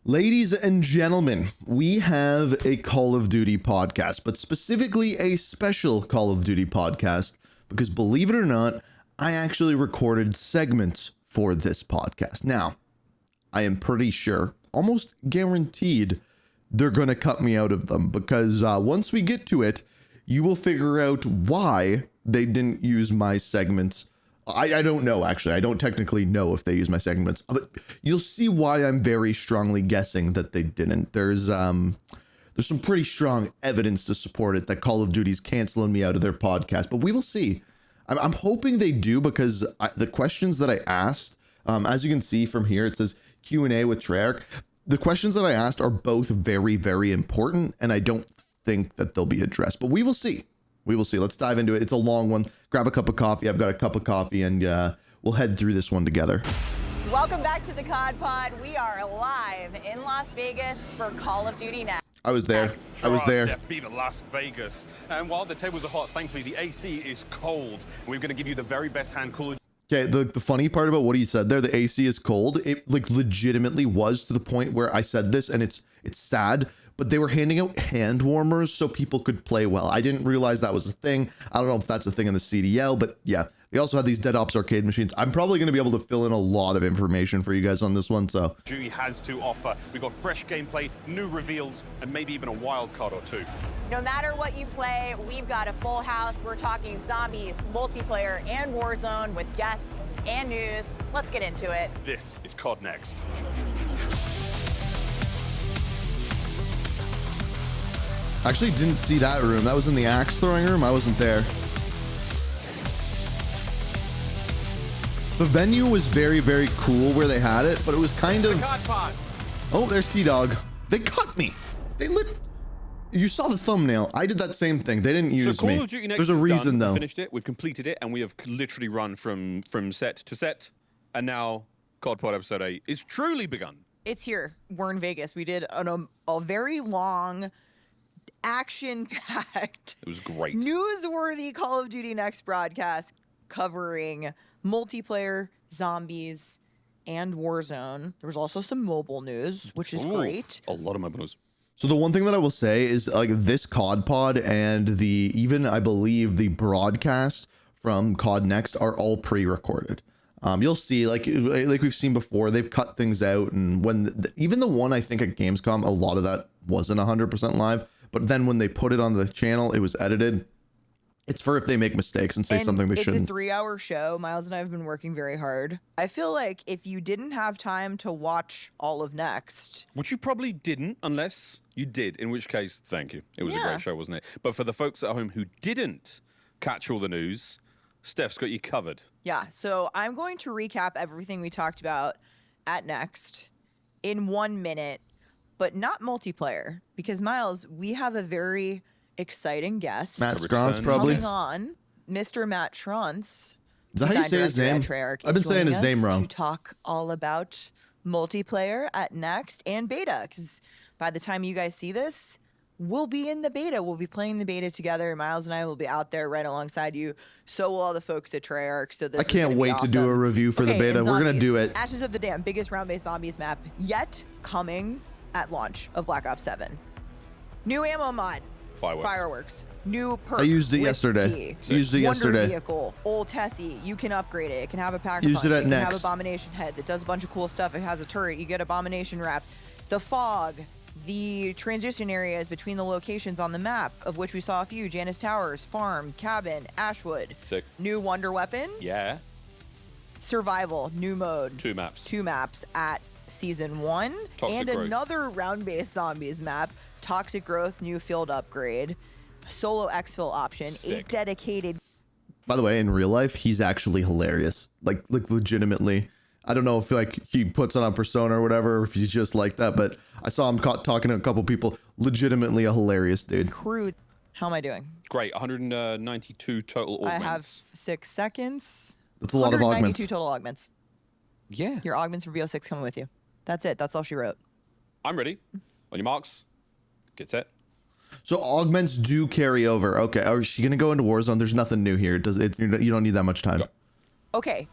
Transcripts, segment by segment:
Ladies and gentlemen, we have a Call of Duty podcast, but specifically a special Call of Duty podcast, because believe it or not, I actually recorded segments for this podcast. Now, I am pretty sure, almost guaranteed, they're going to cut me out of them, because once we get to it, you will figure out why they didn't use my segments. I don't know, actually. I don't technically know if they use my segments, but you'll see why I'm very strongly guessing that they didn't. There's some pretty strong evidence to support it that Call of Duty's canceling me out of their podcast, but we will see. I'm hoping they do, because the questions that I asked, as you can see from here, it says Q&A with Treyarch. The questions that I asked are both very, very important, and I don't think that they'll be addressed, but we will see. We will see. Let's dive into it. It's a long one. Grab a cup of coffee. I've got a cup of coffee, and we'll head through this one together. Welcome back to the COD Pod. We are live in Las Vegas for Call of Duty Next. I was there. I was there. Viva Las Vegas. And while the tables are hot, thankfully the AC is cold. We're going to give you the very best hand Call of Okay, the funny part about what he said there, the AC is cold, it like legitimately was, to the point where I said this, and it's sad, but they were handing out hand warmers so people could play well. I didn't realize that was a thing. I don't know if that's a thing in the CDL, but yeah, they also had these Dead Ops arcade machines. I'm probably going to be able to fill in a lot of information for you guys on this one, so. Duty has to offer. We've got fresh gameplay, new reveals, and maybe even a wild card or two. No matter what you play, we've got a full house. We're talking zombies, multiplayer, and Warzone with guests and news. Let's get into it. This is COD Next. Actually didn't see that room. That was in the axe throwing room. I wasn't there. The venue was very, very cool where they had it, but it was kind of... COD Pod. Oh, there's T-Dog. They cut me. They lit... You saw the thumbnail. I did that same thing. They didn't use Call me. of Duty Next There's a is reason, done. though. We've finished it, we've completed it, and we have literally run from set to set, and now COD Pod Episode 8 is truly begun. It's here. We're in Vegas. We did a very long, action-packed, It was great. newsworthy Call of Duty Next broadcast covering multiplayer, zombies, and Warzone. There was also some mobile news, which is great. A lot of mobile news. So the one thing that I will say is, like, this COD pod and even I believe the broadcast from COD Next are all pre-recorded. You'll see, like we've seen before, they've cut things out, and when even the one I think at Gamescom, a lot of that wasn't 100% live. But then when they put it on the channel, it was edited. It's for if they make mistakes and say something they shouldn't. It's a 3-hour show. Miles and I have been working very hard. I feel like if you didn't have time to watch all of Next... Which you probably didn't, unless you did, in which case, thank you. It was a great show, wasn't it? But for the folks at home who didn't catch all the news, Steph's got you covered. Yeah, so I'm going to recap everything we talked about at Next in 1 minute, but not multiplayer, because, Miles, we have a very exciting guest. Matt Scrantz, probably. Coming on, Mr. Matt Scrantz. Is that how you say his name? I've been saying his name wrong. To talk all about multiplayer at Next and beta, because by the time you guys see this, we'll be in the beta. We'll be playing the beta together. Miles and I will be out there right alongside you. So will all the folks at Treyarch. So this I can't wait to do a review for the beta. We're going to do it. Ashes of the Dam, biggest round-based zombies map yet, coming at launch of Black Ops 7. New ammo mod. Fireworks. New perk. I used it yesterday. Used it yesterday. Wonder vehicle. Old Tessie. You can upgrade it. It can have a pack Used punch. it at It can have Next. abomination heads. It does a bunch of cool stuff. It has a turret. You get abomination wrap. The fog. The transition areas between the locations on the map, of which we saw a few: Janus Towers, Farm, Cabin, Ashwood. Sick. New Wonder Weapon. Yeah. Survival. New mode. 2 maps. 2 maps at Season 1. Toxic and Growth. Another round-based zombies map. Toxic Growth, new field upgrade. Solo exfil option. Sick. 8 dedicated. By the way, in real life, he's actually hilarious. Like legitimately. I don't know if like he puts it on persona or whatever, or if he's just like that, but I saw him talking to a couple people. Legitimately a hilarious dude. Crew. How am I doing? Great. 192 total augments. I have 6 seconds. That's a lot of augments. 192 total augments. Yeah. Your augments for BO6 coming with you. That's it. That's all she wrote. I'm ready. On your marks. Get set. So augments do carry over. Okay. Are she gonna go into Warzone? There's nothing new here. You don't need that much time. Go. Okay.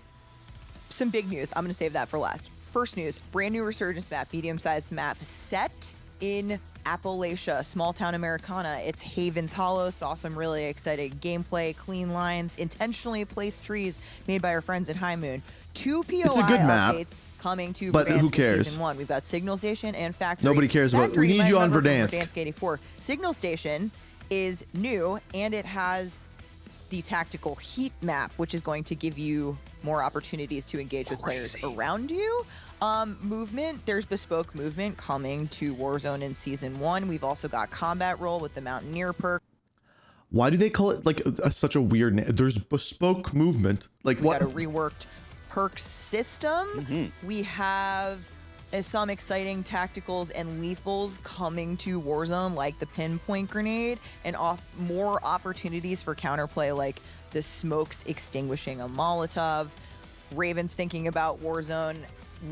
Some big news. I'm going to save that for last. first news, brand new resurgence map, medium-sized map set in Appalachia, small town Americana. It's Haven's Hollow. Saw some really exciting gameplay, clean lines, intentionally placed trees made by our friends at High Moon. 2 POI It's a good map, updates coming to but who Verdansk cares? Season 1. We've got Signal Station and Factory. Nobody cares about. Factory, We need might you on remember from Verdansk. Verdansk 84. Signal Station is new, and it has the tactical heat map, which is going to give you more opportunities to engage with players around you. Movement, there's bespoke movement coming to Warzone in Season 1. We've also got combat role with the Mountaineer perk. Why do they call it like such a weird name? There's bespoke movement. Like We what? got a reworked perk system. We have some exciting tacticals and lethals coming to Warzone, like the pinpoint grenade, and more opportunities for counterplay, like the smokes extinguishing a Molotov. Raven's thinking about Warzone,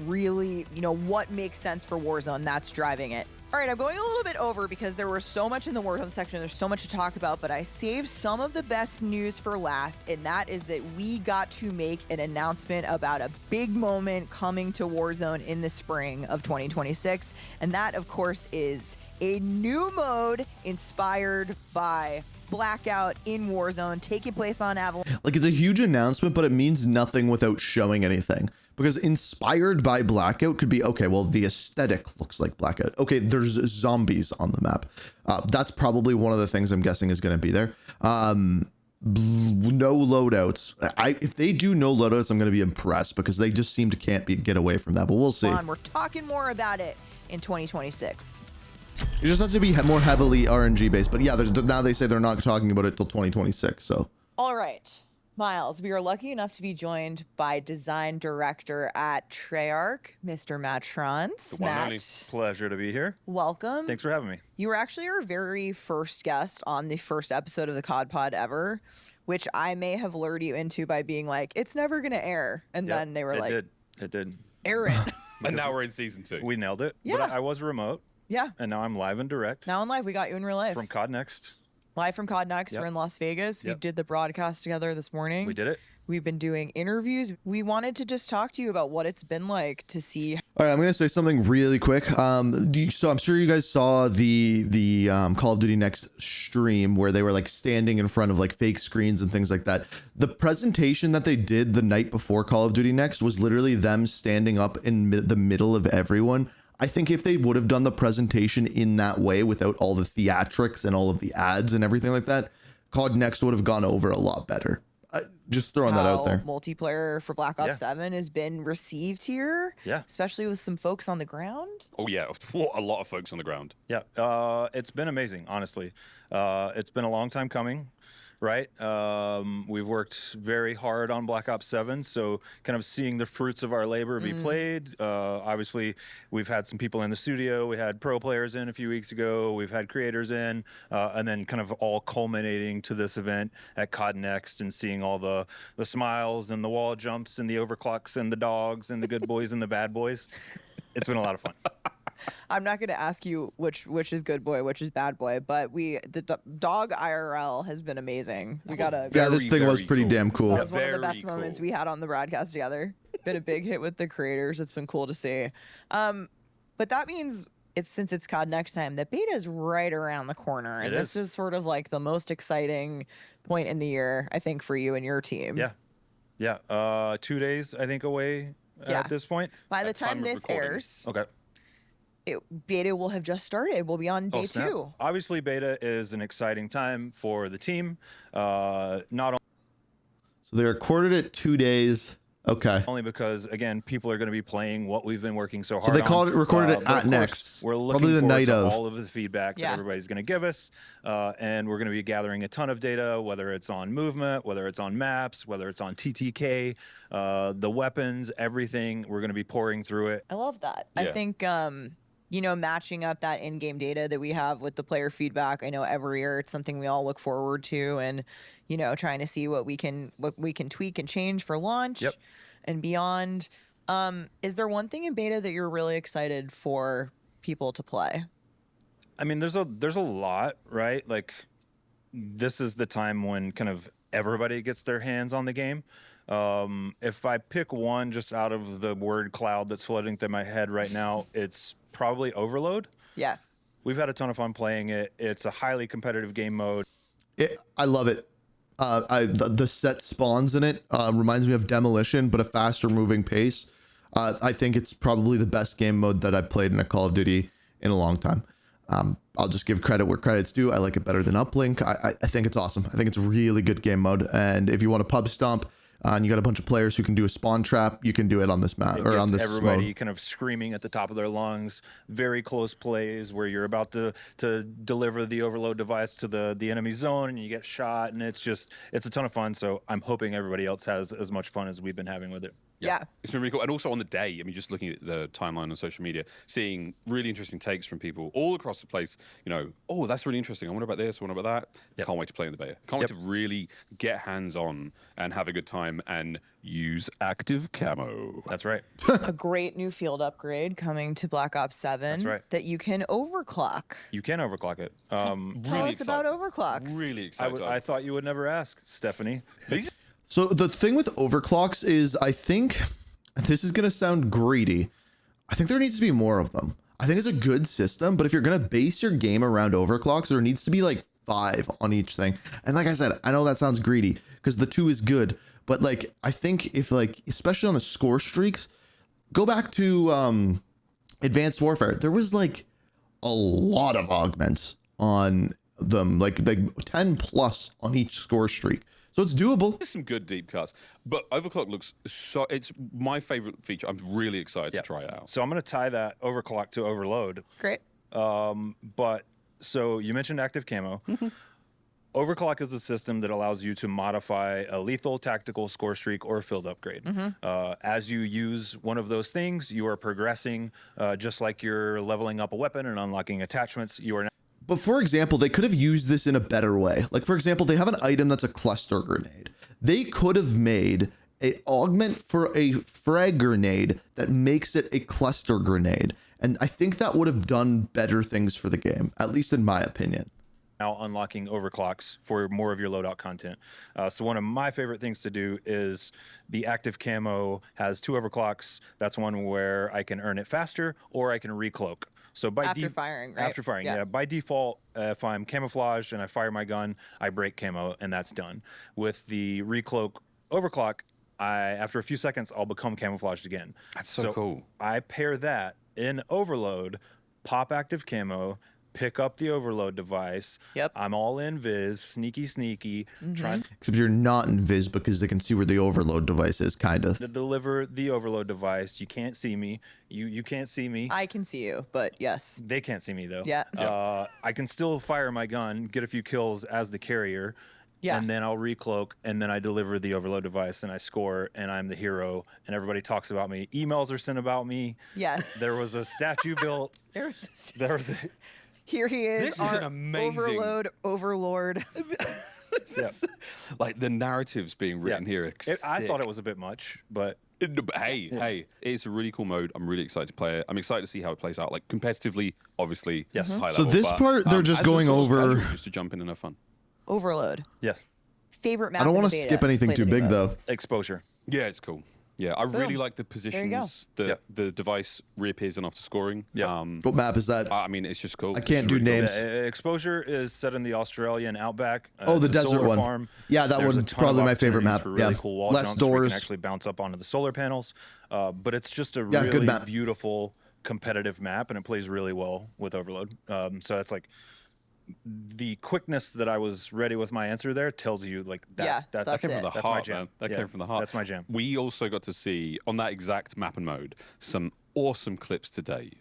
really, what makes sense for Warzone, that's driving it. All right, I'm going a little bit over because there was so much in the Warzone section. There's so much to talk about, but I saved some of the best news for last, and that is that we got to make an announcement about a big moment coming to Warzone in the spring of 2026, and that, of course, is a new mode inspired by Blackout in Warzone, taking place on Avalanche. Like, it's a huge announcement, but it means nothing without showing anything. Because inspired by Blackout could be, okay, well, the aesthetic looks like Blackout. Okay, there's zombies on the map. That's probably one of the things I'm guessing is going to be there. No loadouts. If they do no loadouts, I'm going to be impressed because they just seem to can't get away from that. But we'll see. We're talking more about it in 2026. It just has to be more heavily RNG based. But yeah, now they say they're not talking about it till 2026. So. All right. Miles, we are lucky enough to be joined by design director at Treyarch, Mr. Matt Schranz. Matt, pleasure to be here. Welcome. Thanks for having me. You were actually our very first guest on the first episode of the COD Pod ever, which I may have lured you into by being like, it's never going to air. And then they were like, it did. Air it. And now we're in Season 2. We nailed it. Yeah. But I was remote. Yeah. And now I'm live and direct. Now in live, we got you in real life. From COD Next. Live from COD Next. Yep. We're in Las Vegas. We did the broadcast together this morning. We did it. We've been doing interviews. We wanted to just talk to you about what it's been like to see. All right, I'm going to say something really quick. So I'm sure you guys saw the Call of Duty Next stream where they were like standing in front of like fake screens and things like that. The presentation that they did the night before Call of Duty Next was literally them standing up in the middle of everyone. I think if they would have done the presentation in that way without all the theatrics and all of the ads and everything like that, COD Next would have gone over a lot better. Just throwing that out there. Multiplayer for Black Ops 7 has been received here. Yeah. Especially with some folks on the ground. Oh, yeah. A lot of folks on the ground. Yeah. It's been amazing, honestly. It's been a long time coming. Right. We've worked very hard on Black Ops 7. So kind of seeing the fruits of our labor be played. Obviously, we've had some people in the studio. We had pro players in a few weeks ago. We've had creators in. And then kind of all culminating to this event at COD Next and seeing all the smiles and the wall jumps and the overclocks and the dogs and the good boys and the bad boys. It's been a lot of fun. I'm not going to ask you which is good boy, which is bad boy, but the dog IRL has been amazing. We got a this thing was pretty damn cool. That was one of the best moments we had on the broadcast together. Been a big hit with the creators. It's been cool to see. But that means since it's COD Next time, the beta is right around the corner, and this is sort of like the most exciting point in the year, I think, for you and your team. Yeah. 2 days, I think, away at this point. By the time this airs, okay. Beta will have just started. We'll be on day 2. Obviously, beta is an exciting time for the team. Not So they recorded it 2 days. Okay. only because, again, people are going to be playing what we've been working so hard on. So they recorded it but at of course, Next. We're looking Probably the forward night to of. all of the feedback that everybody's going to give us. And we're going to be gathering a ton of data, whether it's on movement, whether it's on maps, whether it's on TTK, the weapons, everything. We're going to be pouring through it. I love that. I think matching up that in-game data that we have with the player feedback. I know every year it's something we all look forward to, and trying to see what we can tweak and change for launch and beyond. Is there one thing in beta that you're really excited for people to play? I mean, there's a lot, right? Like, this is the time when kind of everybody gets their hands on the game. If I pick one just out of the word cloud that's floating through my head right now, it's probably Overload. Yeah. We've had a ton of fun playing it. It's a highly competitive game mode. I love it. The set spawns in it reminds me of Demolition, but a faster moving pace. I think it's probably the best game mode that I've played in a Call of Duty in a long time. I'll just give credit where credit's due. I like it better than Uplink. I think it's awesome. I think it's a really good game mode. And if you want to pub stomp and you got a bunch of players who can do a spawn trap, you can do it on this map or on this everybody mode. Kind of screaming at the top of their lungs. Very close plays where you're about to deliver the overload device to the enemy zone and you get shot, and it's a ton of fun. So I'm hoping everybody else has as much fun as we've been having with it. Yeah. It's been really cool. And also on the day, I mean, just looking at the timeline on social media, seeing really interesting takes from people all across the place, you know, oh, that's really interesting. I wonder about this, I wonder about that. Yep. Can't wait to play in the beta. Can't wait to really get hands-on and have a good time and use active camo. That's right. A great new field upgrade coming to Black Ops 7. That's right. That you can overclock. You can overclock it. Tell Really us about excited. overclocks. Really excited. I thought you would never ask, Stephanie. So the thing with overclocks is, I think this is going to sound greedy. I think there needs to be more of them. I think it's a good system, but if you're going to base your game around overclocks, there needs to be like 5 on each thing. And like I said, I know that sounds greedy because the 2 is good, but like, I think if like, especially on the score streaks, go back to Advanced Warfare, there was like a lot of augments on them, like 10 plus on each score streak. So it's doable. There's some good deep cuts, but Overclock looks so. It's my favorite feature. I'm really excited to try it out. So I'm going to tie that overclock to overload. Great. But so you mentioned active camo. Overclock is a system that allows you to modify a lethal, tactical, score streak, or field upgrade. As you use one of those things, you are progressing, just like you're leveling up a weapon and unlocking attachments. You are now. But for example, they could have used this in a better way. Like, for example, they have an item that's a cluster grenade. They could have made an augment for a frag grenade that makes it a cluster grenade. And I think that would have done better things for the game, at least in my opinion. Now unlocking overclocks for more of your loadout content. So one of my favorite things to do is the active camo has 2 overclocks. That's one where I can earn it faster or I can recloak. So by After firing, right? After firing, yeah. By default, if I'm camouflaged and I fire my gun, I break camo and that's done. With the recloak overclock, after a few seconds, I'll become camouflaged again. That's so cool. I pair that in overload, pop active camo, pick up the overload device. Yep. I'm all in Viz, sneaky, trying Except you're not in Viz because they can see where the overload device is, kind of. to deliver the overload device. You can't see me. You can't see me. I can see you, but yes. They can't see me though. Yeah. I can still fire my gun, get a few kills as the carrier. Yeah. And then I'll recloak, and then I deliver the overload device, and I score, and I'm the hero, and everybody talks about me. Emails are sent about me. Yes. There was a statue built. There was just, There was a, here he is, This is our an amazing- overload overlord. yeah. Like the narratives being written here. Are I sick. thought it was a bit much, but Hey, it's a really cool mode. I'm really excited to play it. I'm excited to see how it plays out. Like competitively, obviously, Yes. high So level, this but, part, they're just as a going sort of over- casual, just to jump in and have fun. Overload. yes, Favorite map. I don't want want to skip anything too big, though. exposure. Yeah, it's cool. Yeah, I really Boom. like the positions that Yep. the device reappears in after scoring. Yeah. What map is that? I mean, it's just cool. I can't do names. Exposure is set in the Australian outback. Oh, the it's a desert solar one. farm. Yeah, that There's a one's ton of probably my favorite opportunities map. For really Yeah. cool wall Less jumps where you doors. can actually bounce up onto the solar panels. But it's just a Yeah, good really map. beautiful competitive map, and it plays really well with Overload. So that's like the quickness that I was ready with my answer there tells you like that. Yeah, that that's came it. from the That's heart, my jam. man. That Yeah, came from the heart. that's my jam. We also got to see on that exact map and mode some awesome clips today.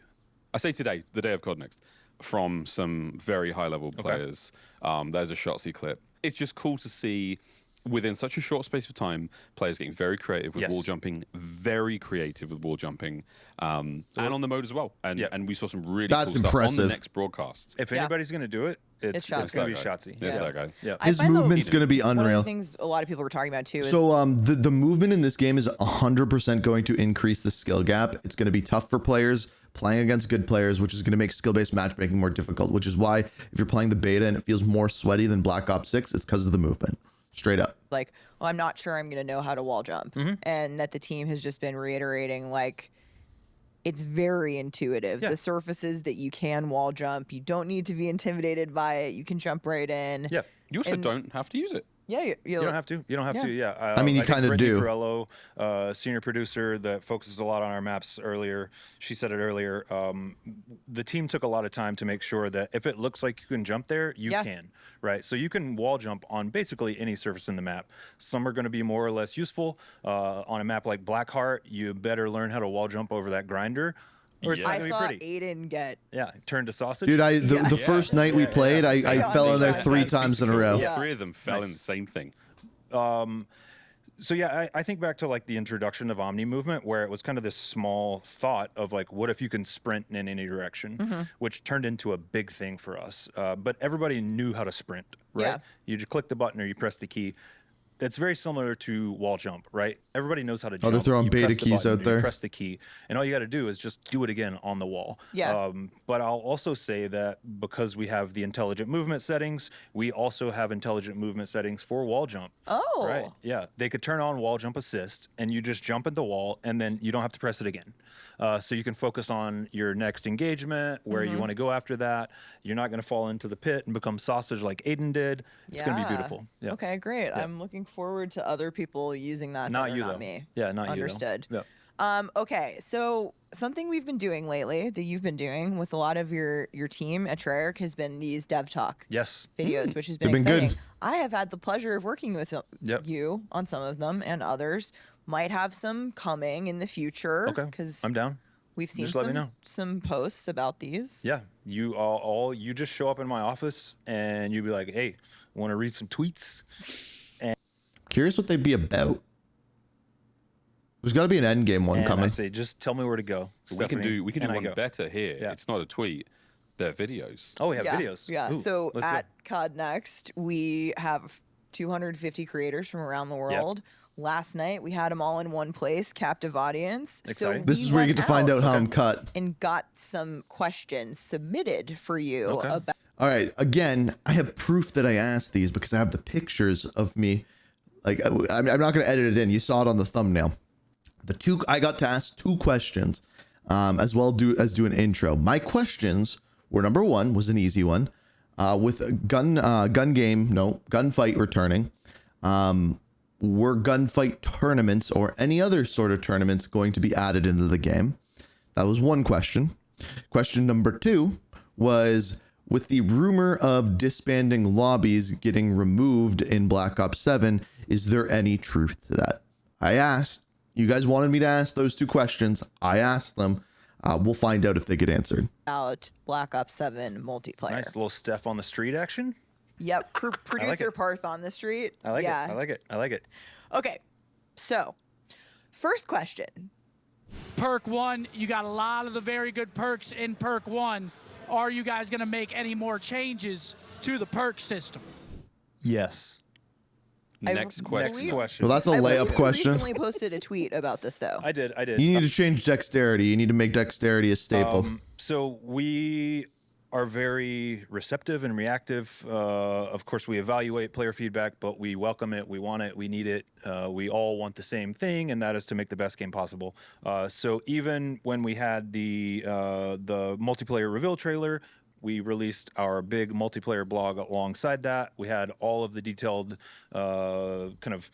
I say today, the day of COD Next, from some very high level players. There's a Shotzzy clip. It's just cool to see within such a short space of time, players getting very creative with Yes. wall jumping, very creative with wall jumping, and on the mode as well. And Yeah. and we saw some really That's cool stuff on the impressive. next broadcast. If Yeah. anybody's gonna do it, it's Shotzzy. gonna be That guy. Shotzzy. It's Yeah. that guy. Yeah. His I find movement's going to be One of unreal. the things a lot of people were talking about too is So the movement in this game is 100% going to increase the skill gap. It's going to be tough for players playing against good players, which is going to make skill-based matchmaking more difficult, which is why if you're playing the beta and it feels more sweaty than Black Ops 6, it's because of the movement. Straight up. like, oh, I'm not sure I'm going to know how to wall jump. Mm-hmm. And that the team has just been reiterating, like, it's very intuitive. Yeah. The surfaces that you can wall jump, you don't need to be intimidated by it. You can jump right in. Yeah. You also And- don't have to use it. Yeah, You don't have to. You don't have to. Yeah. I mean, you think kinda Brittany do. Corello, senior producer that focuses a lot on our maps earlier. She said it earlier. The team took a lot of time to make sure that if it looks like you can jump there, you Yeah. can. Right. So you can wall jump on basically any surface in the map. Some are going to be more or less useful. On a map like Blackheart, you better learn how to wall jump over that grinder, or it's Yeah. not I going to saw be pretty. Aiden get. Yeah. Turn to sausage. Dude, the Yeah. first night we played, I fell in there Yeah. 3 That times seems in a to kill. row. All Yeah. 3 of them fell in Nice. the same thing. So yeah, I think back to like the introduction of Omni movement, where it was kind of this small thought of like, what if you can sprint in any direction, which turned into a big thing for us. But everybody knew how to sprint, right? Yeah. You just click the button or you press the key. It's very similar to wall jump, right? Everybody knows how to jump. they're throwing You beta press the keys button, out there. You press the key, and all you got to do is just do it again on the wall. Yeah. But I'll also say that because we have the intelligent movement settings, we also have intelligent movement settings for wall jump. Oh. Right. Yeah. They could turn on wall jump assist, and you just jump at the wall, and then you don't have to press it again. So you can focus on your next engagement, where you want to go after that. You're not going to fall into the pit and become sausage like Aiden did. It's going to be beautiful. Yeah. Okay, great. I'm looking forward to other people using that. Not that are you, not though. me. Yeah, not you, though. Understood. Yeah. Okay, so something we've been doing lately that you've been doing with a lot of your team at Treyarch has been these dev talk Yes. videos, which has been They've been good. exciting. I have had the pleasure of working with Yep. you on some of them, and others might have some coming in the future. Okay. Because I'm down. we've seen Just let me know. some posts about these. Yeah. You all you just show up in my office and you be like, hey, want to read some tweets? Curious what they'd be about. There's got to be an end game one And coming. I say, just tell me where to go. We can do and I one go. better here. Yeah. It's not a tweet. They're videos. Oh, we have videos. Yeah. Ooh, So let's at COD Next, we have 250 creators from around the world. Last night, we had them all in one place, captive audience. Exciting. This we is where you went get to find out how out I'm cut. and got some questions submitted for you Okay. about. All right. Again, I have proof that I asked these because I have the pictures of me. Like, I'm not going to edit it in. You saw it on the thumbnail. I got to ask 2 questions, as well as do an intro. My questions were, number 1 was an easy one, with a gunfight returning. Were gunfight tournaments or any other sort of tournaments going to be added into the game? That was one question. Question number 2 was, with the rumor of disbanding lobbies getting removed in Black Ops 7, is there any truth to that? I asked. You guys wanted me to ask those 2 questions. I asked them. We'll find out if they get answered. Black Ops 7 multiplayer. Nice little Steph on the street action. Yep. Producer it. Parth on the street. I like yeah. it. I like it. I like it. Okay. So, first question. Perk 1, you got a lot of the very good perks in Perk 1. Are you guys going to make any more changes to the perk system? Yes. Next question. Next question. Well, that's a I believe layup you question. recently posted a tweet about this, though. I did. You need to change dexterity. You need to make dexterity a staple. So we are very receptive and reactive. Of course, we evaluate player feedback, but we welcome it. We want it. We need it. We all want the same thing, and that is to make the best game possible. So even when we had the multiplayer reveal trailer, we released our big multiplayer blog alongside that. We had all of the detailed kind of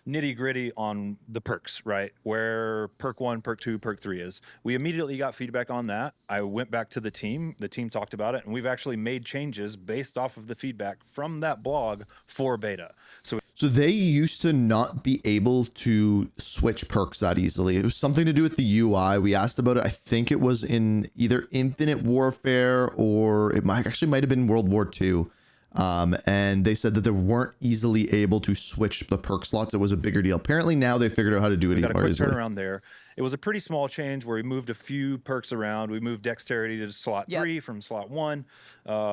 nitty gritty on the perks, right? Where perk 1, perk 2, perk 3 is. We immediately got feedback on that. I went back to the team. The team talked about it, and we've actually made changes based off of the feedback from that blog for beta. So they used to not be able to switch perks that easily. It was something to do with the UI. We asked about it. I think it was in either Infinite Warfare or it might have been World War II. And they said that they weren't easily able to switch the perk slots. It was a bigger deal. Apparently now they figured out how to do it we got a more quick easily. turnaround there. It was a pretty small change where we moved a few perks around. We moved dexterity to slot 3 from slot 1.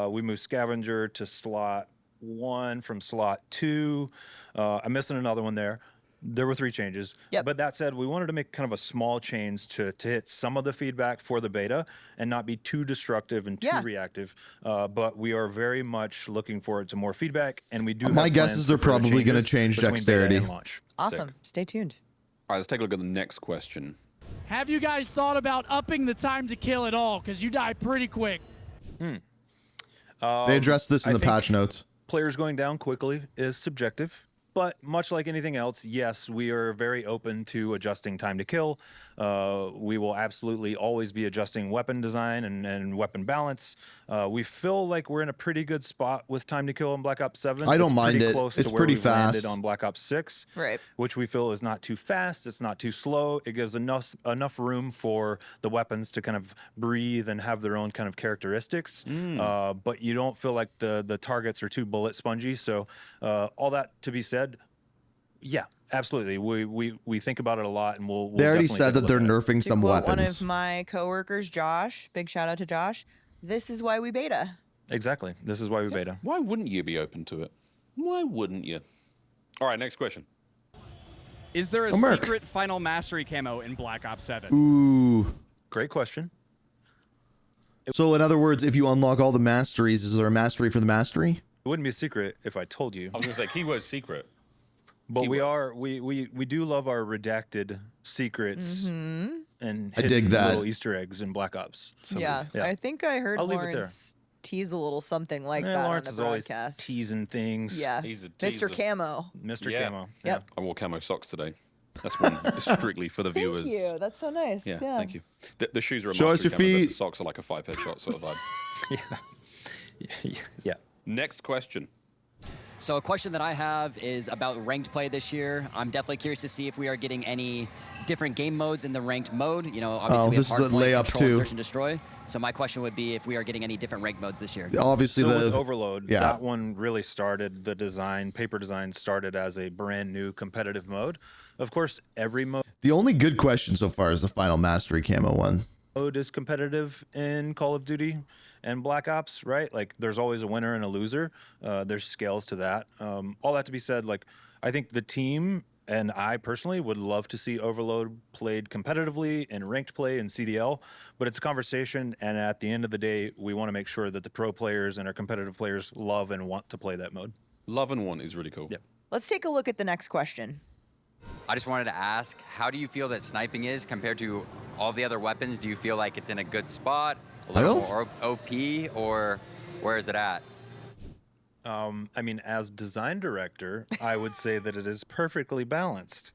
We moved scavenger to slot 1 from slot 2. I'm missing another one there. There were 3 changes. Yep. But that said, we wanted to make kind of a small change to hit some of the feedback for the beta and not be too destructive and too Yeah. reactive. But we are very much looking forward to more feedback, and we do. My have guess plans is they're for further probably gonna changes change between beta dexterity. and launch. Awesome. Sick. Stay tuned. All right, let's take a look at the next question. Have you guys thought about upping the time to kill at all? Because you die pretty quick. They addressed this in I the think- patch notes. Players going down quickly is subjective. But much like anything else, yes, we are very open to adjusting time to kill. We will absolutely always be adjusting weapon design and weapon balance. We feel like we're in a pretty good spot with time to kill in Black Ops 7. I don't It's mind pretty it. Close It's to where pretty we've landed fast. on Black Ops 6, Right. which we feel is not too fast. It's not too slow. It gives enough room for the weapons to kind of breathe and have their own kind of characteristics. But you don't feel like the targets are too bullet spongy. So all that to be said, yeah, absolutely. We think about it a lot, and we'll They already definitely said take a that look they're at it. nerfing To some quote one weapons. of my coworkers, Josh, big shout out to Josh, this is why we beta. Exactly. This is why we beta. Why wouldn't you be open to it? Why wouldn't you? All right, next question. Is there a Oh, Merc. secret final mastery camo in Black Ops 7? Ooh. Great question. So in other words, if you unlock all the masteries, is there a mastery for the mastery? It wouldn't be a secret if I told you, I was going to say keyword secret. but we keyword. we do love our redacted secrets and I hidden dig that. little Easter eggs in Black Ops. Yeah, Yeah. I think I heard I'll leave it there. Lawrence tease a little something like Yeah, that Lawrence on is the always broadcast. teasing things. Yeah, He's a Mr. teaser. Camo. Mr. Yeah. Camo. Yep. I wore camo socks today. That's one strictly for the viewers. Thank you. That's so nice. Yeah, Yeah. thank you. The shoes are a Show us mastery your camo, but feet. the socks are like a 5 headshot sort of vibe. Yeah. Next question. So a question that I have is about ranked play this year. I'm definitely curious to see if we are getting any different game modes in the ranked mode. You know, obviously we this have is a hardpoint, layup control, too. search and destroy. So my question would be if we are getting any different ranked modes this year. Obviously, So with the Overload, yeah. that one really started the design, paper design started as a brand new competitive mode. Of course, every mode the only good question so far is the final mastery camo one. is competitive in Call of Duty and Black Ops, right? Like there's always a winner and a loser. There's scales to that. All that to be said, like I think the team and I personally would love to see Overload played competitively in ranked play and CDL, but it's a conversation, and at the end of the day, we want to make sure that the pro players and our competitive players love and want to play that mode. Love and want is really cool. Yep. Let's take a look at the next question. I just wanted to ask, how do you feel that sniping is compared to all the other weapons? Do you feel like it's in a good spot, a little don't- more OP, or where is it at? I mean, as design director, I would say that it is perfectly balanced,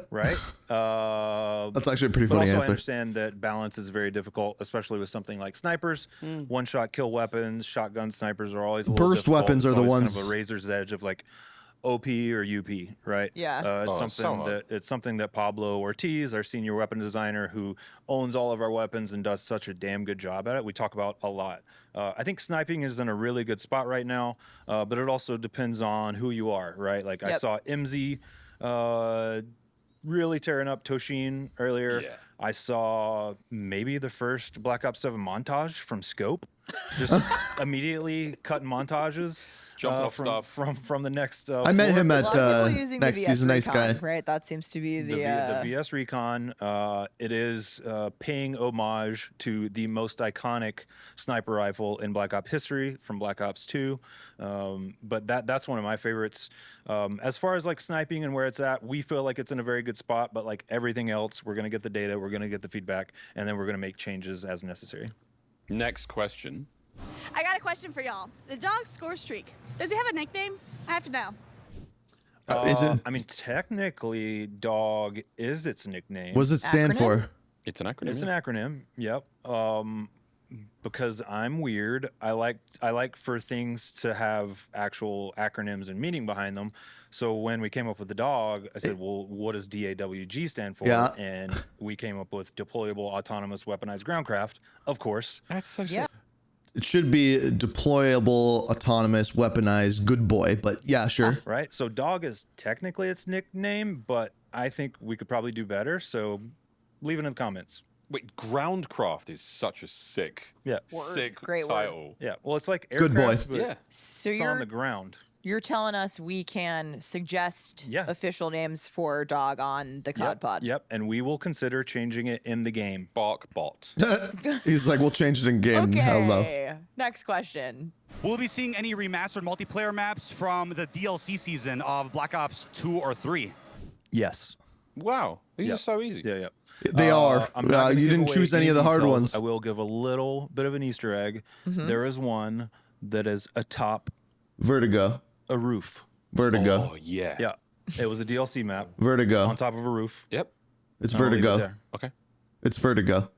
right? That's actually a pretty But funny also I answer. understand that balance is very difficult, especially with something like snipers. One-shot kill weapons, shotgun snipers are always a little Burst difficult. weapons It's are the always ones- kind of a razor's edge of like OP or UP, right? Yeah. It's Oh, so something hard. that Pablo Ortiz, our senior weapon designer, who owns all of our weapons and does such a damn good job at it, we talk about a lot. I think sniping is in a really good spot right now, but it also depends on who you are, right? Like I Yep. saw MZ really tearing up Toshin earlier. Yeah. I saw maybe the first Black Ops 7 montage from Scope, just immediately cutting montages. Jumping off from, stuff. from the next. I met floor. him A at lot of people using Next. the VS He's a nice Recon, guy. right? That seems to be the, The VS Recon, it is paying homage to the most iconic sniper rifle in Black Ops history from Black Ops 2. But that's one of my favorites. As far as like sniping and where it's at, we feel like it's in a very good spot. But like everything else, we're going to get the data, we're going to get the feedback, and then we're going to make changes as necessary. Next question. I got a question for y'all. The dog score streak. Does he have a nickname? I have to know. Is it? I mean, technically, dog is its nickname. What does it stand Acronym? for? It's an acronym. It's an acronym. Yep. Because I'm weird, I like for things to have actual acronyms and meaning behind them. So when we came up with the dog, I said, "Well, what does DAWG stand for?" Yeah. And we came up with Deployable Autonomous Weaponized Groundcraft, of course. That's so Yeah. It should be deployable, autonomous, weaponized, good boy. But yeah, sure. Right. So dog is technically its nickname, but I think we could probably do better. So leave it in the comments. Wait, Groundcraft is such a sick, Yeah. sick Great word. title. Yeah. Well, it's like Good boy. aircraft, but Yeah. So it's you're on the ground. You're telling us we can suggest Yeah. official names for dog on the COD pod. Yep, and we will consider changing it in the game. Bark bot. He's like, we'll change it in game. Hello. Okay. Next question. Will we be seeing any remastered multiplayer maps from the DLC season of Black Ops 2 or 3? Yes. Wow, these Yep. are so easy. Yeah. They are. I'm not gonna You give didn't away choose any of game the hard details. ones. I will give a little bit of an Easter egg. There is one that is atop Vertigo. a roof. Vertigo. Oh yeah. Yeah. It was a DLC map Vertigo. on top of a roof. Yep. It's I'll leave it Vertigo. there. Okay. It's Vertigo.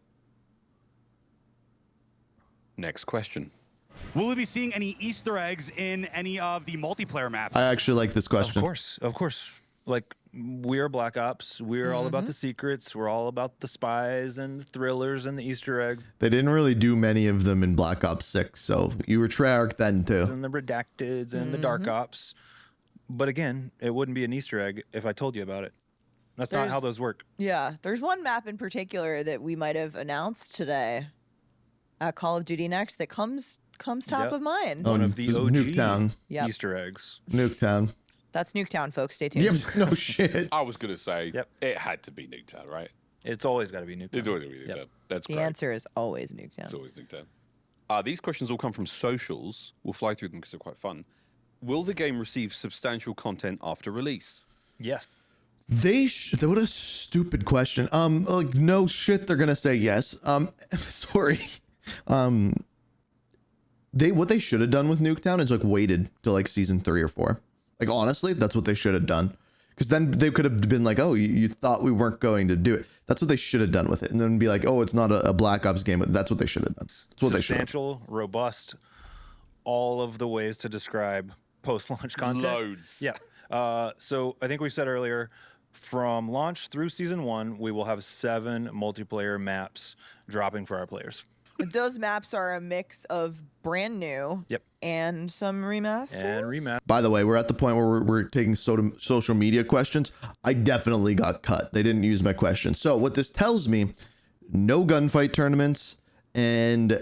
Next question. Will we be seeing any Easter eggs in any of the multiplayer maps? I actually like this question. Of course. Like, we're Black Ops. We're all about the secrets. We're all about the spies and the thrillers and the Easter eggs They didn't really do many of them in Black Ops 6, so you were Treyarch then too. and the redacteds and the dark ops. But again, it wouldn't be an Easter egg if I told you about it. That's not how those work. Yeah, there's one map in particular that we might have announced today at Call of Duty Next that comes top Yep. of mind. One of the It was OG Nuketown. Yep. Easter eggs. Nuketown. That's Nuketown, folks. Stay tuned. Yep. No shit. I was gonna say Yep. it had to be Nuketown, right? It's always got to be Nuketown. It's always gonna be Nuketown. Yep. That's The great. answer is always Nuketown. It's always Nuketown. These questions all come from socials. We'll fly through them because they're quite fun. Will the game receive substantial content after release? Yes. What a stupid question. Like no shit, they're gonna say yes. Sorry. What they should have done with Nuketown is like waited till like season 3 or 4. Like honestly, that's what they should have done. Because then they could have been like, oh, you thought we weren't going to do it. That's what they should have done with it. And then be like, oh, it's not a Black Ops game. That's what they should have done. That's what they should have. Substantial, robust, all of the ways to describe post-launch content. Loads. Yeah. So I think we said earlier, from launch through season 1, we will have 7 multiplayer maps dropping for our players. Those maps are a mix of brand new Yep. and some remasters. And remap. By the way, we're at the point where we're taking social media questions. I definitely got cut. They didn't use my question. So what this tells me, no gunfight tournaments, and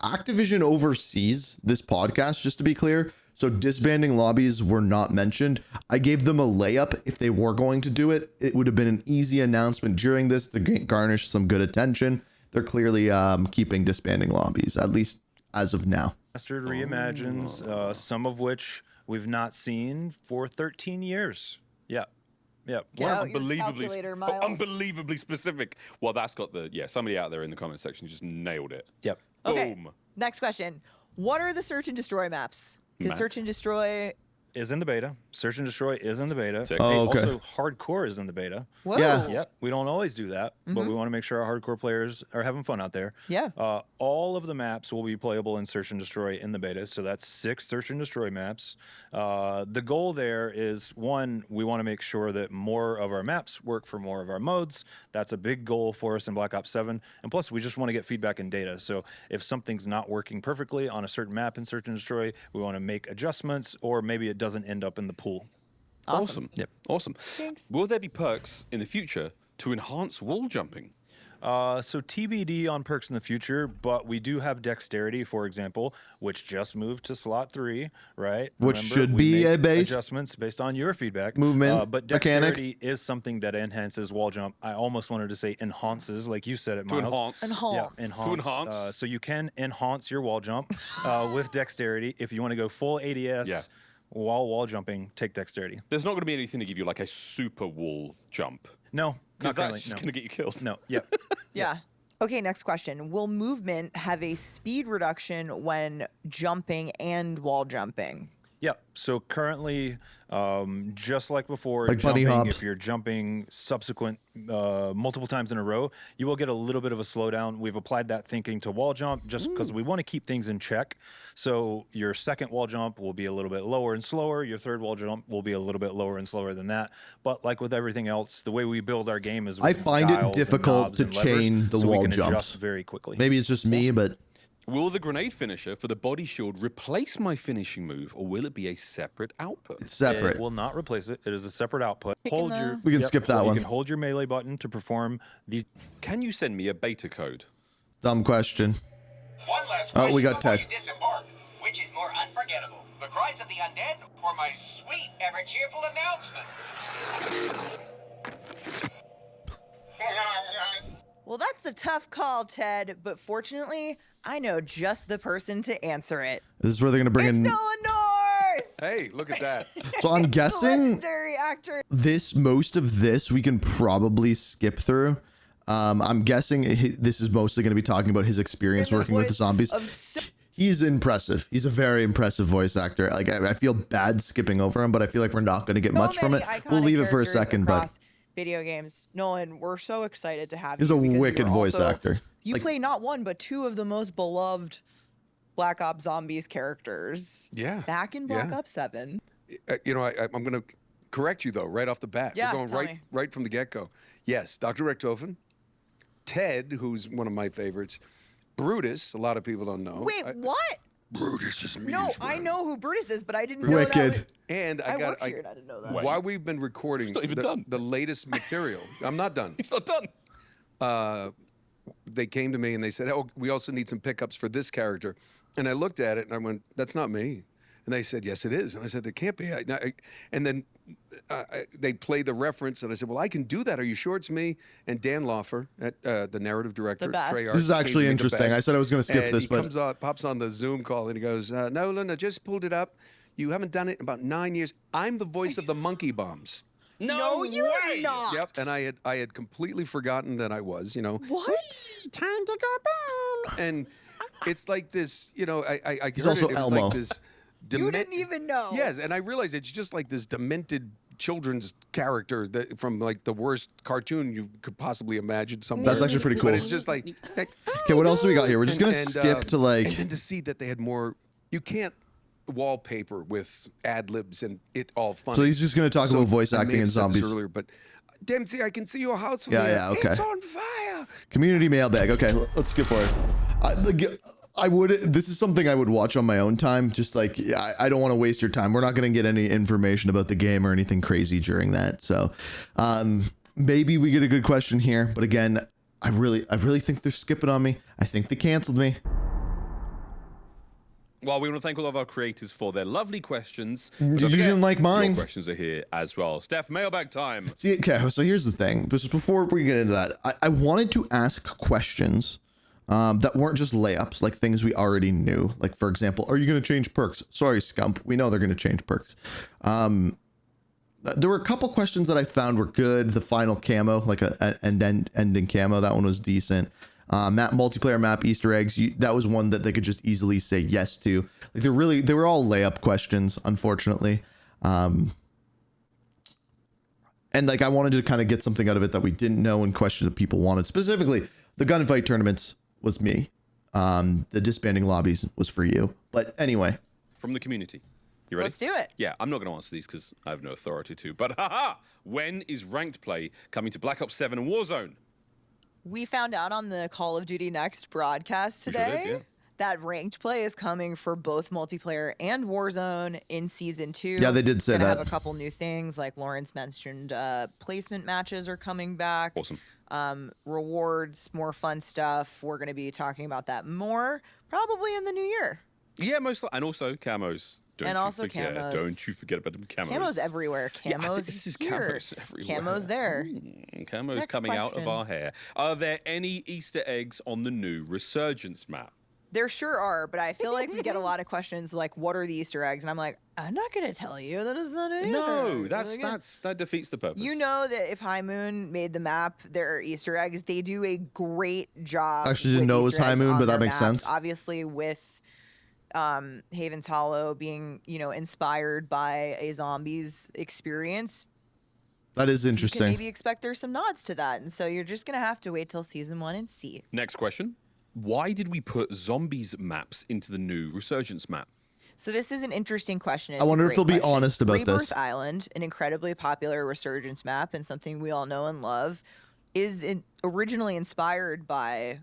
Activision oversees this podcast, just to be clear. So disbanding lobbies were not mentioned. I gave them a layup if they were going to do it. It would have been an easy announcement during this to garnish some good attention. They're clearly keeping disbanding lobbies, at least as of now. Mastered reimagines, some of which we've not seen for 13 years. Yeah. Yeah. Get out your calculator, Miles. Unbelievably specific. Well, that's got somebody out there in the comment section just nailed it. Yep. Okay. Boom. Next question. What are the search and destroy maps? Because search and destroy. Is in the beta. Search and destroy is in the beta. Sick. Oh, okay. Also, hardcore is in the beta. Whoa. Yeah. Yep. We don't always do that, but we want to make sure our hardcore players are having fun out there. Yeah. All of the maps will be playable in Search and Destroy in the beta. So that's 6 Search and Destroy maps. The goal there is, one, we want to make sure that more of our maps work for more of our modes. That's a big goal for us in Black Ops 7. And plus, we just want to get feedback and data. So if something's not working perfectly on a certain map in Search and Destroy, we want to make adjustments, or maybe it doesn't end up in the pool. Awesome. Yep. Awesome. Thanks. Will there be perks in the future to enhance wall jumping? So TBD on perks in the future, but we do have dexterity, for example, which just moved to slot 3, right? Which Remember, should we be make a base adjustments based on your feedback. Movement but mechanic. dexterity is something that enhances wall jump. I almost wanted to say enhances, like you said it, To Miles. enhance. Yeah, enhance. To enhance. So you can enhance your wall jump with dexterity. If you want to go full ADS Yeah. while wall jumping, take dexterity. There's not going to be anything to give you like a super wall jump. No, Because not that's currently. just No. going to get you killed. No. Yep. Yeah. Okay, next question. Will movement have a speed reduction when jumping and wall jumping? Yep. So currently, just like before, Like bunny jumping, hops. if you're jumping subsequent multiple times in a row, you will get a little bit of a slowdown. We've applied that thinking to wall jump just because we want to keep things in check. So your second wall jump will be a little bit lower and slower. Your third wall jump will be a little bit lower and slower than that. But like with everything else, the way we build our game is I with find it dials and difficult knobs to and levers, chain the so we wall can jumps. adjust very quickly. Maybe it's just me, but Will the grenade finisher for the body shield replace my finishing move, or will it be a separate output? it's separate. It will not replace it. It is a separate output. Picking Hold the- your. We can skip that you one. You can hold your melee button to perform the. Can you send me a beta code? Dumb question. One last Oh, question we got before Ted. you disembark. Which is more unforgettable, The cries of the undead, or my sweet, ever-cheerful announcements? Well, that's a tough call, Ted, but fortunately, I know just the person to answer it. This is where they're going to bring It's in. Nolan North! Hey, look at that. So I'm The guessing legendary actor. most of this we can probably skip through. I'm guessing this is mostly going to be talking about his experience In the working with the voice zombies. of He's impressive. He's a very impressive voice actor. Like I feel bad skipping over him, but I feel like we're not going to get so much from many it. We'll iconic leave it for a characters second, but across video games. Nolan, we're so excited to have he's you. a because wicked you're voice also- actor. You Like- play not one, but two of the most beloved Black Ops Zombies characters. Yeah. Back in Black Ops 7. You know, I'm going to correct you though right off the bat. Yeah, We're going tell me. right from the get-go. Yes, Dr. Richtofen, Ted, who's one of my favorites, Brutus. A lot of people don't know. Wait, what? Brutus is me. No, as well. I know who Brutus is, but I didn't know that. Wicked. Was, And I work here and I didn't know that. while we've been recording He's not even done. the latest material, I'm not done. He's not done. They came to me and they said, "Oh, we also need some pickups for this character." And I looked at it and I went, "That's not me." And they said, "Yes, it is." And I said, "It can't be." And then they played the reference, and I said, "Well, I can do that. Are you sure it's me?" And Dan Loffer, the narrative director, The best. Treyarch, This is came actually to me the interesting. best. I said I was going to skip And this, he but comes on, pops on the Zoom call, and he goes, "Nolan, I just pulled it up. You haven't done it in about 9 years. I'm the voice of the monkey bombs." No, you're not. Yep. And I had completely forgotten that I was, you know. What? Time to go boom. And it's like this, you know, I He's heard also it was Elmo. like this You didn't even know. Yes, and I realized it's just like this demented children's character that from like the worst cartoon you could possibly imagine somewhere. That's actually pretty cool. But it's just like okay, what else do we got here? We're just going to skip to like. and then to see that they had more. You can't wallpaper with ad libs and it all funny. So he's just going to talk about voice I may acting have in said this zombies. earlier, but Dempsey, I can see your house from Yeah, there. yeah, okay. It's on fire. Community mailbag. Okay, let's skip forward. I would. This is something I would watch on my own time. Just like I don't want to waste your time. We're not going to get any information about the game or anything crazy during that. So maybe we get a good question here. But again, I really think they're skipping on me. I think they canceled me. Well, we want to thank all of our creators for their lovely questions. But You don't forget, didn't like mine. Your questions are here as well. Steph, mailbag time. See, okay. So here's the thing. Just before we get into that, I wanted to ask questions that weren't just layups, like things we already knew. Like, for example, are you going to change perks? Sorry, Scump. We know they're going to change perks. There were a couple questions that I found were good. The final camo, like an ending camo, that one was decent. Multiplayer map Easter eggs. That was one that they could just easily say yes to. Like they were all layup questions, unfortunately. And like I wanted to kind of get something out of it that we didn't know and questions that people wanted. Specifically, the gunfight tournaments was me. The disbanding lobbies was for you. But anyway, From the community. You ready? Let's do it. Yeah, I'm not going to answer these because I have no authority to. But haha, when is ranked play coming to Black Ops 7 and Warzone? We found out on the Call of Duty Next broadcast We sure today did, yeah. that ranked play is coming for both multiplayer and Warzone in season 2. Yeah, they did say Gonna that. have a couple new things, like Lawrence mentioned. Placement matches are coming back. Awesome. Rewards, more fun stuff. We're going to be talking about that more probably in the new year. Yeah, most and also camos. And also forget. camos. Don't you forget about them camos. Camos everywhere. Yeah, Camos this is here. camos everywhere. Camos there. Camos Next coming out of question. our hair. Are there any Easter eggs on the new Resurgence map? There sure are, but I feel like we get a lot of questions like, what are the Easter eggs? And I'm like, I'm not going to tell you. That is not an Easter No, egg. that defeats the purpose. You know that if High Moon made the map, there are Easter eggs. They do a great job. Actually didn't with know it was Easter High eggs Moon, on but that their makes maps. sense. Obviously, with Haven's Hollow being, inspired by a zombies experience, that is you can interesting. maybe expect there's some nods to that. And so you're just going to have to wait till season 1 and see. Next question. Why did we put zombies maps into the new Resurgence map? So this is an interesting question. It's I a wonder if great they'll be question. honest about Rebirth this. Island, an incredibly popular Resurgence map and something we all know and love, is originally inspired by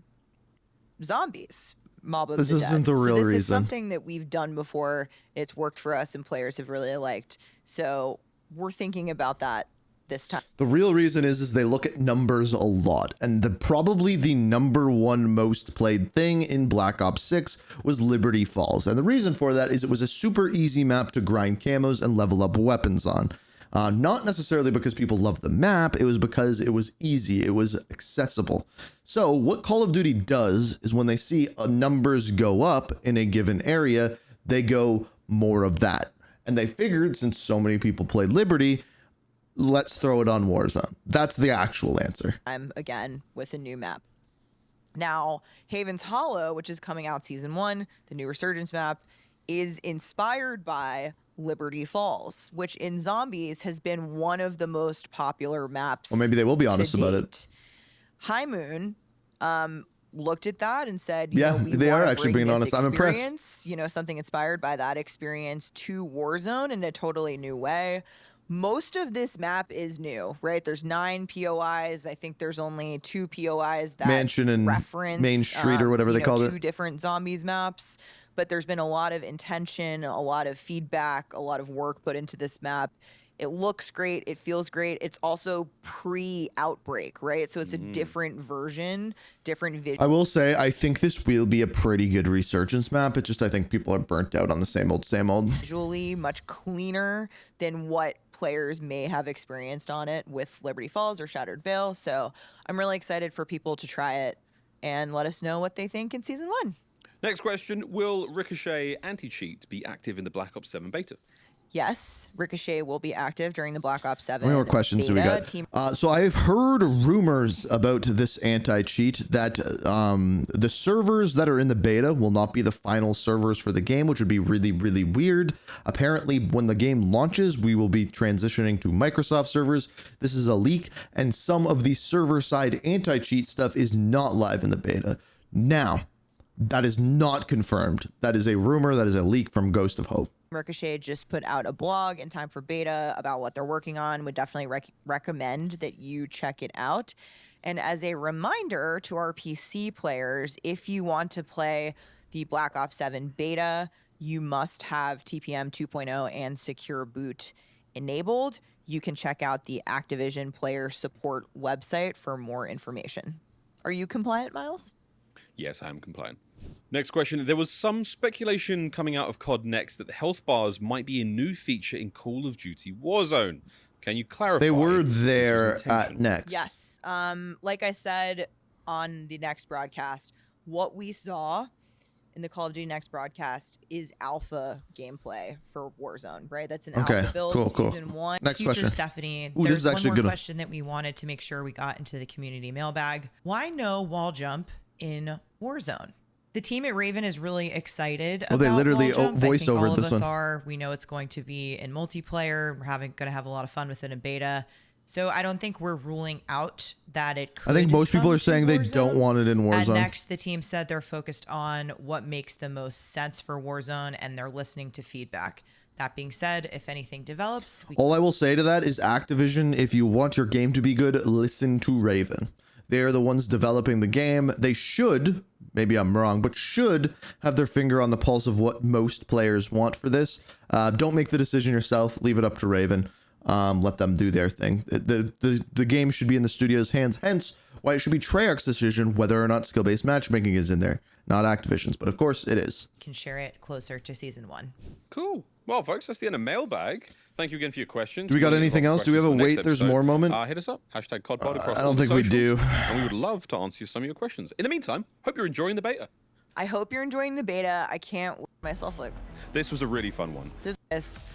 zombies. Mob of This the isn't Dead. the real so this is reason. something that we've done before. It's worked for us and players have really liked. So we're thinking about that this time. The real reason is they look at numbers a lot, and probably the #1 most played thing in Black Ops 6 was Liberty Falls. And the reason for that is it was a super easy map to grind camos and level up weapons on. Not necessarily because people loved the map, it was because it was easy, it was accessible. So what Call of Duty does is when they see numbers go up in a given area, they go more of that. And they figured since so many people played Liberty, let's throw it on Warzone. That's the actual answer. I'm again with a new map. Now, Haven's Hollow, which is coming out season 1, the new Resurgence map, is inspired by Liberty Falls, which in zombies has been one of the most popular maps. Well, maybe they will be honest about it. High Moon looked at that and said, yeah, they are actually being honest. I'm impressed. You know, something inspired by that experience to Warzone in a totally new way. Most of this map is new, right? There's 9 POIs. I think there's only 2 POIs that Mansion and reference Main Street or whatever they called it. 2 different zombies maps. But there's been a lot of intention, a lot of feedback, a lot of work put into this map. It looks great. It feels great. It's also pre-outbreak, right? So it's a different version, different vision. I will say, I think this will be a pretty good Resurgence map. It's just I think people are burnt out on the same old, same old. Visually much cleaner than what players may have experienced on it with Liberty Falls or Shattered Veil. So I'm really excited for people to try it and let us know what they think in Season 1. Next question, will Ricochet anti-cheat be active in the Black Ops 7 beta? Yes, Ricochet will be active during the Black Ops 7 How many more questions do we got? So I've heard rumors about this anti-cheat that the servers that are in the beta will not be the final servers for the game, which would be really, really weird. Apparently, when the game launches, we will be transitioning to Microsoft servers. This is a leak, and some of the server-side anti-cheat stuff is not live in the beta. Now, that is not confirmed. That is a rumor. That is a leak from Ghost of Hope. Ricochet just put out a blog in time for beta about what they're working on. Would definitely recommend that you check it out. And as a reminder to our PC players, if you want to play the Black Ops 7 beta, you must have TPM 2.0 and Secure Boot enabled. You can check out the Activision Player Support website for more information. Are you compliant, Miles? Yes, I am compliant. Next question. There was some speculation coming out of COD Next that the health bars might be a new feature in Call of Duty Warzone. Can you clarify? They were there at Next. Yes. Like I said on the Next broadcast, what we saw in the Call of Duty Next broadcast is alpha gameplay for Warzone, right? That's an alpha build, season 1. Next question. Stephanie, Ooh, there's this is one more good question that we wanted to make sure we got into the community mailbag. Why no wall jump in Warzone? The team at Raven is really excited about they literally wall jump. voice over all of this us one. Are. We know it's going to be in multiplayer. We're going to have a lot of fun with it in beta. So I don't think we're ruling out that it could. I think most people are saying they don't want it in Warzone. At Next, the team said they're focused on what makes the most sense for Warzone, and they're listening to feedback. That being said, if anything develops... All I will say to that is Activision, if you want your game to be good, listen to Raven. They're the ones developing the game. They should, maybe I'm wrong, but should have their finger on the pulse of what most players want for this. Don't make the decision yourself. Leave it up to Raven. Let them do their thing. The game should be in the studio's hands, hence why it should be Treyarch's decision whether or not skill-based matchmaking is in there, not Activision's. But of course it is. Can share it closer to season 1. Cool. Well, folks, that's the end of mailbag. Thank you again for your questions. Do we got anything else? Do we have a wait? There's more moment? Hit us up. Hashtag COD POD across I don't think we do. And we would love to answer some of your questions. In the meantime, hope you're enjoying the beta. I hope you're enjoying the beta. I can't myself like. This was a really fun one. This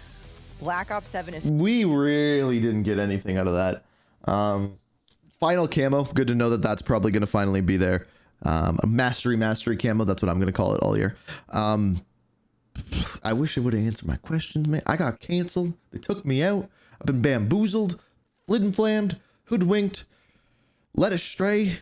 Black Ops 7 is. We really didn't get anything out of that. Final camo. Good to know that that's probably going to finally be there. A mastery camo. That's what I'm going to call it all year. I wish it would have answered my questions, man. I got canceled. They took me out. I've been bamboozled, flim-flammed, hoodwinked, led astray.